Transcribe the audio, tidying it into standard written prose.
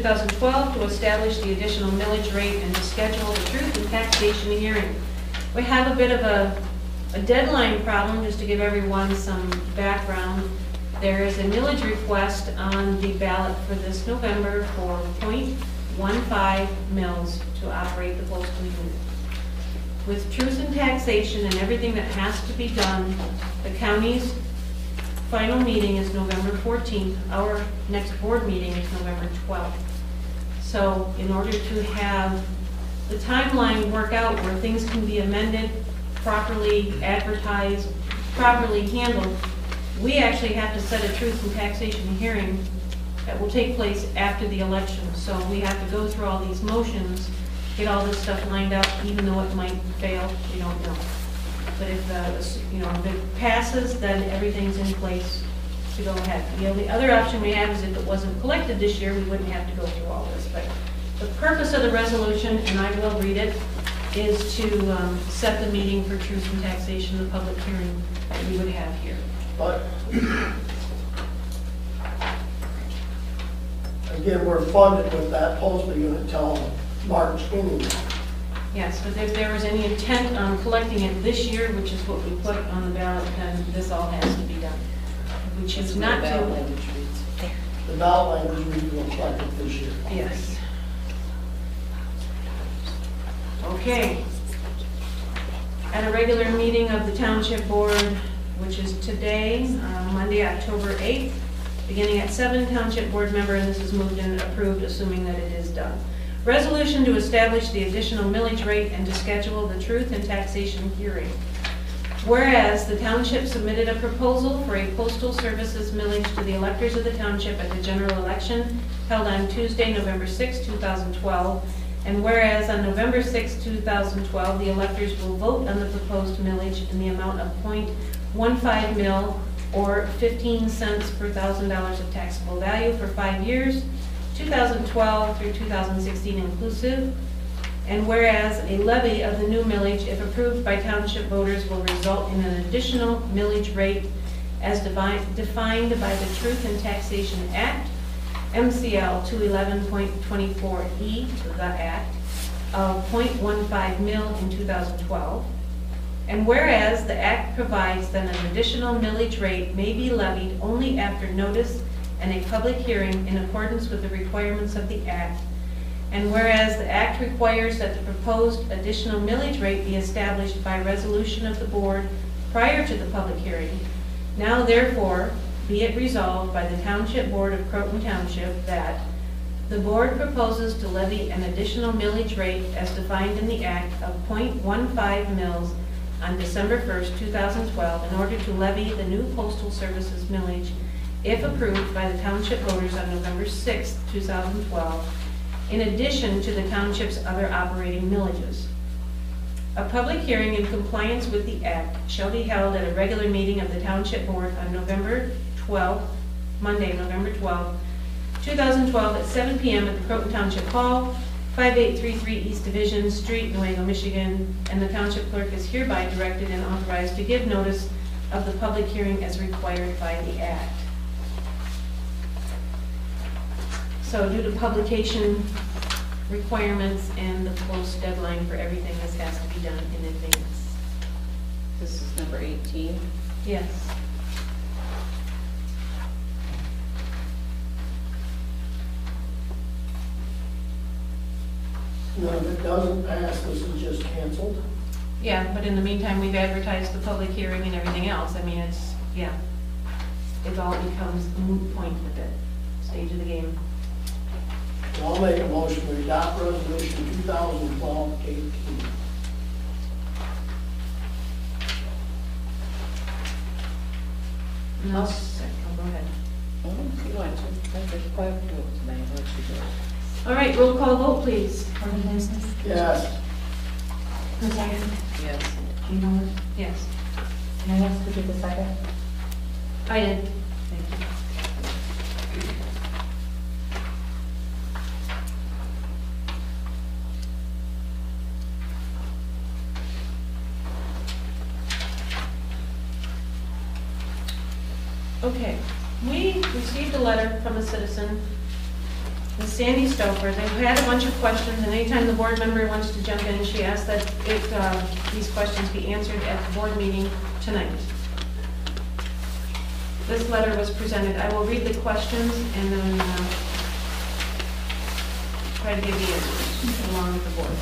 2012 to establish the additional millage rate and to schedule the truth and taxation hearing. We have a bit of a deadline problem, just to give everyone some background. There is a millage request on the ballot for this November for .15 mils to operate the postal unit. With truth and taxation and everything that has to be done, the county's final meeting is November 14th. Our next board meeting is November 12th. So in order to have the timeline work out where things can be amended, properly advertised, properly handled, we actually have to set a truth and taxation hearing that will take place after the election. So we have to go through all these motions, get all this stuff lined up, even though it might fail, we don't know. But if if it passes, then everything's in place to go ahead. The only other option we have is if it wasn't collected this year, we wouldn't have to go through all this. But the purpose of the resolution, and I will read it, is to set the meeting for truth and taxation, the public hearing that we would have here. But again, we're funded with that postal unit till March anyway. Yes, but if there was any intent on collecting it this year, which is what we put on the ballot, then this all has to be done. If we choose not to. The ballot language reads will collect it this year. Yes. Okay. At a regular meeting of the Township Board, which is today, Monday, October 8th, beginning at 7, Township Board member, and this is moved and approved, assuming that it is done. Resolution to establish the additional millage rate and to schedule the truth and taxation hearing. Whereas the township submitted a proposal for a postal services millage to the electors of the township at the general election held on Tuesday, November 6, 2012, and whereas on November 6, 2012, the electors will vote on the proposed millage in the amount of .15 mil or 15 cents per $1,000 of taxable value for 5 years, 2012 through 2016 inclusive, and whereas a levy of the new millage, if approved by township voters, will result in an additional millage rate as defined by the Truth and Taxation Act, MCL 211.24E, the Act, of .15 mil in 2012. And whereas the Act provides that an additional millage rate may be levied only after notice and a public hearing in accordance with the requirements of the Act. And whereas the Act requires that the proposed additional millage rate be established by resolution of the board prior to the public hearing, now therefore be it resolved by the Township Board of Croton Township that the board proposes to levy an additional millage rate as defined in the Act of .15 mils on December 1st, 2012 in order to levy the new postal services millage if approved by the township voters on November 6, 2012, in addition to the township's other operating millages. A public hearing in compliance with the Act shall be held at a regular meeting of the Township Board on November 12, Monday, November 12, 2012 at 7 p.m. at the Croton Township Hall, 5833 East Division Street, Nuevo, Michigan, and the Township Clerk is hereby directed and authorized to give notice of the public hearing as required by the Act. So due to publication requirements and the close deadline for everything, this has to be done in advance. This is number 18. Yes. Now, if it doesn't pass, this is just canceled. Yeah, but in the meantime, we've advertised the public hearing and everything else. I mean, it's, yeah, it all becomes a moot point at that stage of the game. So I'll make a motion to adopt resolution 2012-18. No, go ahead. If you want to, that's a quiet vote tonight, what you do. All right, roll call vote, please. Corbin Business. Yes. President. Yes. Gino. Yes. Can I ask who did the second? I did. Thank you. Okay, we received a letter from a citizen With Sandy Stouffer, they had a bunch of questions, and anytime the board member wants to jump in, she asked that these questions be answered at the board meeting tonight. This letter was presented. I will read the questions and then try to give the answers along with the board.